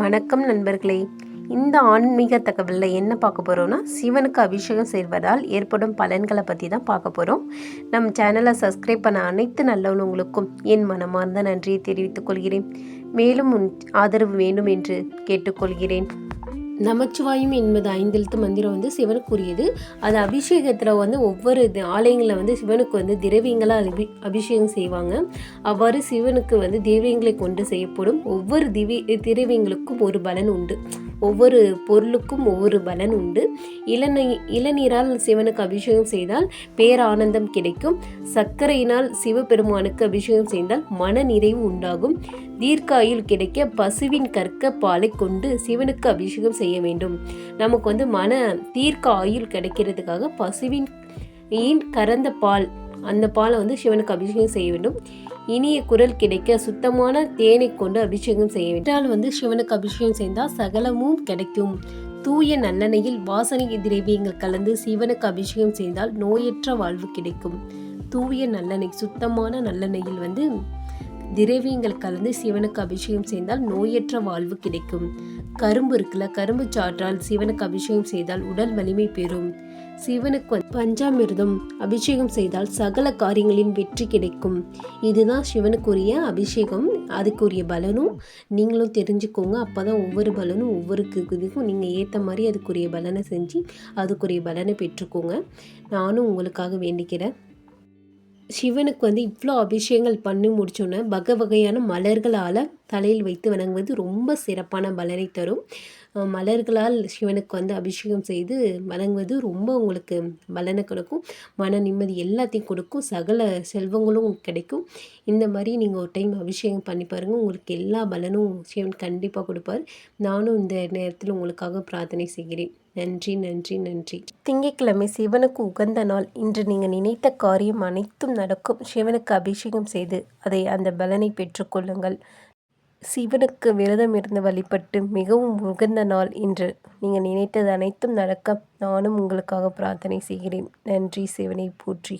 வணக்கம் நண்பர்களே. இந்த ஆன்மீக தகவலில் என்ன பார்க்க போகிறோம்னா, சிவனுக்கு அபிஷேகம் செய்வதால் ஏற்படும் பலன்களை பற்றி தான் பார்க்க போகிறோம். நம்ம சேனலை சப்ஸ்கிரைப் பண்ண அனைத்து நல்லவங்களுக்கும் என் மனமார்ந்த நன்றியை தெரிவித்துக் கொள்கிறேன். மேலும் ஆதரவு வேண்டும் என்று கேட்டுக்கொள்கிறேன். நமச்சிவாயம் என்பது 5 எழுத்து மந்திரம் சிவனுக்குரியது. அது அபிஷேகத்தில் ஒவ்வொரு ஆலயங்களில் சிவனுக்கு திரவியங்களால் அபிஷேகம் செய்வாங்க. அவ்வாறு சிவனுக்கு திரவியங்களை கொண்டு செய்யப்படும் ஒவ்வொரு திரவியங்களுக்கும் ஒரு பலன் உண்டு. ஒவ்வொரு பொருளுக்கும் ஒவ்வொரு பலன் உண்டு. இளநீரால் சிவனுக்கு அபிஷேகம் செய்தால் பேரானந்தம் கிடைக்கும். சர்க்கரையினால் சிவபெருமானுக்கு அபிஷேகம் செய்தால் மன நிறைவு உண்டாகும். தீர்க்காயுள் கிடைக்க பசுவின் கற்க பாலை கொண்டு சிவனுக்கு அபிஷேகம் செய்ய வேண்டும். நமக்கு மன தீர்க்க ஆயுள் கிடைக்கிறதுக்காக பசுவின் கறந்த பால், அந்த பாலை சிவனுக்கு அபிஷேகம் செய்ய வேண்டும். இனிய குரல் கிடைக்க சுத்தமான தேனை கொண்டு அபிஷேகம் செய்ய வேண்டும். சிவனுக்கு அபிஷேகம் செய்தால் சகலமும் கிடைக்கும். தூய நல்லெண்ணெயில் வாசனை திரவியங்கள் கலந்து சிவனுக்கு அபிஷேகம் செய்தால் நோயற்ற வாழ்வு கிடைக்கும். தூய நல்லெண்ணெய், சுத்தமான நல்லெண்ணெயில் திரவியங்கள் கலந்து சிவனுக்கு அபிஷேகம் செய்தால் நோயற்ற வாழ்வு கிடைக்கும். கரும்பு இருக்குல்ல, கரும்பு சாற்றால் சிவனுக்கு அபிஷேகம் செய்தால் உடல் வலிமை பெறும். சிவனுக்கு பஞ்சாமிர்தம் அபிஷேகம் செய்தால் சகல காரியங்களின் வெற்றி கிடைக்கும். இதுதான் சிவனுக்குரிய அபிஷேகம். அதுக்குரிய பலனும் நீங்களும் தெரிஞ்சுக்கோங்க. அப்போதான் ஒவ்வொரு பலனும் ஒவ்வொரு இதுக்கும் நீங்கள் ஏற்ற மாதிரி அதுக்குரிய பலனை செஞ்சு அதுக்குரிய பலனை பெற்றுக்கோங்க. நானும் உங்களுக்காக வேண்டிக்கிறேன். சிவனுக்கு இவ்வளோ அபிஷேகங்கள் பண்ணி முடிச்சோன்னே வகையான மலர்களால் தலையில் வைத்து வணங்குவது ரொம்ப சிறப்பான பலனை தரும். மலர்களால் சிவனுக்கு அபிஷேகம் செய்து வணங்குவது ரொம்ப உங்களுக்கு பலனை கொடுக்கும். மன நிம்மதி எல்லாத்தையும் கொடுக்கும். சகல செல்வங்களும் கிடைக்கும். இந்த மாதிரி நீங்கள் ஒரு டைம் அபிஷேகம் பண்ணி பாருங்கள். உங்களுக்கு எல்லா பலனும் சிவன் கண்டிப்பாக கொடுப்பார். நானும் இந்த நேரத்தில் உங்களுக்காக பிரார்த்தனை செய்கிறேன். நன்றி நன்றி நன்றி. திங்கட்கிழமை சிவனுக்கு உகந்த நாள். இன்று நீங்கள் நினைத்த காரியம் அனைத்தும் நடக்கும். சிவனுக்கு அபிஷேகம் செய்து அந்த பலனை பெற்றுக்கொள்ளுங்கள். சிவனுக்கு விரதம் இருந்து வழிபட்டு மிகவும் உகந்த நாள் இன்று. நீங்கள் நினைத்தது அனைத்தும் நடக்க நானும் உங்களுக்காக பிரார்த்தனை செய்கிறேன். நன்றி. சிவனை போற்றி.